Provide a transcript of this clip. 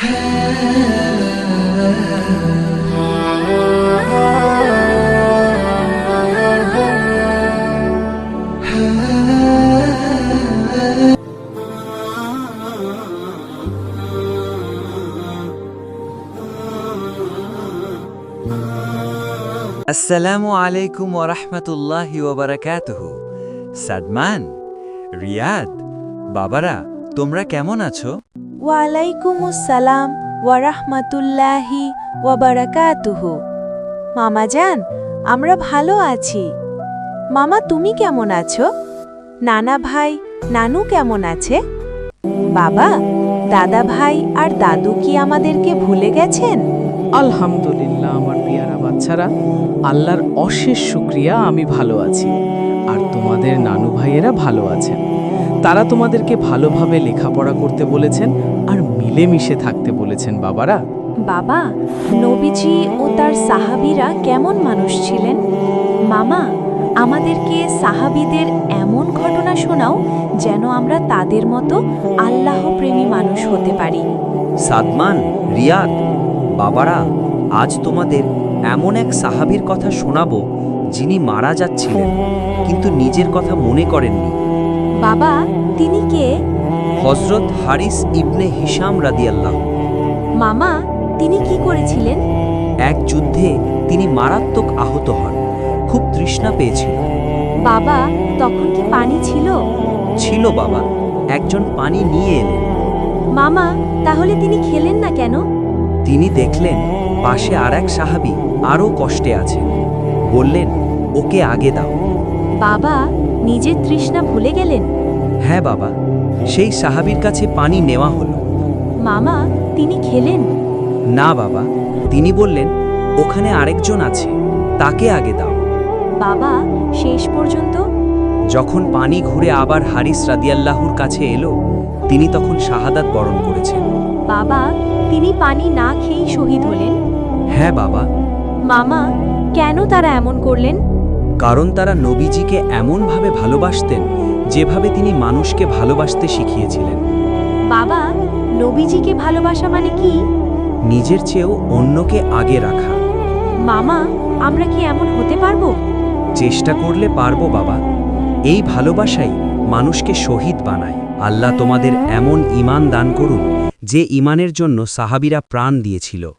আসসালামু আলাইকুম ওয়া রাহমাতুল্লাহি ওয়া বারাকাতুহু। সাদমান, রিয়াদ, বাবারা, তোমরা কেমন আছো? ওয়ালাইকুমুসসালাম ওয়া রাহমাতুল্লাহি ওয়া বারাকাতুহু। মামা জান, আমরা ভালো আছি। মামা, তুমি কেমন আছো? নানা ভাই, নানু কেমন আছে? বাবা, দাদা ভাই আর দাদু কি আমাদেরকে ভুলে গেছেন? আলহামদুলিল্লাহ আমার পিয়ারা বাচ্চারা, আল্লাহর অশেষ শুকরিয়া, আমি ভালো আছি। আর তোমাদের নানু ভাইয়েরা ভালো আছেন। তারা তোমাদেরকে ভালোভাবে লেখাপড়া করতে বলেছেন আর মিলেমিশে থাকতে বলেছেন। বাবারা, বাবা, নবীজি ও তার সাহাবীরা কেমন মানুষ ছিলেন? মামা, আমাদেরকে সাহাবীদের এমন ঘটনা শোনাও যেন আমরা তাদের মতো আল্লাহ প্রেমী মানুষ হতে পারি। সাদমান, রিয়াদ, বাবারা, আজ তোমাদের এমন এক সাহাবীর কথা শোনাবো যিনি মারা যাচ্ছিলেন কিন্তু নিজের কথা মনে করেননি। বাবা, তিনি কে? হযরত হারিস ইবনে হিশাম রাদিয়াল্লাহু। মামা, তিনি কি করেছিলেন? এক যুদ্ধে তিনি মারাত্মক আহত হন। খুব তৃষ্ণা পেয়েছিল। বাবা, তখন কি পানি ছিল? ছিল বাবা, একজন পানি নিয়ে এলেন। মামা, তাহলে তিনি খেলেন না কেন? তিনি দেখলেন পাশে আর এক সাহাবী আরও কষ্টে আছেন। বললেন, ওকে আগে দাও। বাবা, নিজের তৃষ্ণা ভুলে গেলেন? হ্যাঁ বাবা, সেই সাহাবীর কাছে পানি নেওয়া হলো। মামা, তিনি খেলেন? না বাবা, তিনি বললেন, ওখানে আরেকজন আছে, তাকে আগে দাও। বাবা, শেষ পর্যন্ত? যখন পানি ঘুরে আবার হারিস রাদিয়াল্লাহুর কাছে এলো, তিনি তখন শাহাদাত বরণ করেছেন। বাবা, তিনি পানি না খেয়েই শহীদ হলেন? হ্যাঁ বাবা। মামা, কেন তারা এমন করলেন? কারণ তারা নবীজিকে এমনভাবে ভালোবাসতেন যেভাবে তিনি মানুষকে ভালোবাসতে শিখিয়েছিলেন। বাবা, নবীজিকে ভালোবাসা মানে কি? নিজের চেয়েও অন্যকে আগে রাখা। মামা, আমরা কি এমন হতে পারবো? চেষ্টা করলে পারবো বাবা। এই ভালোবাসাই মানুষকে শহীদ বানায়। আল্লাহ তোমাদের এমন ঈমান দান করুন যে ঈমানের জন্য সাহাবীরা প্রাণ দিয়েছিল।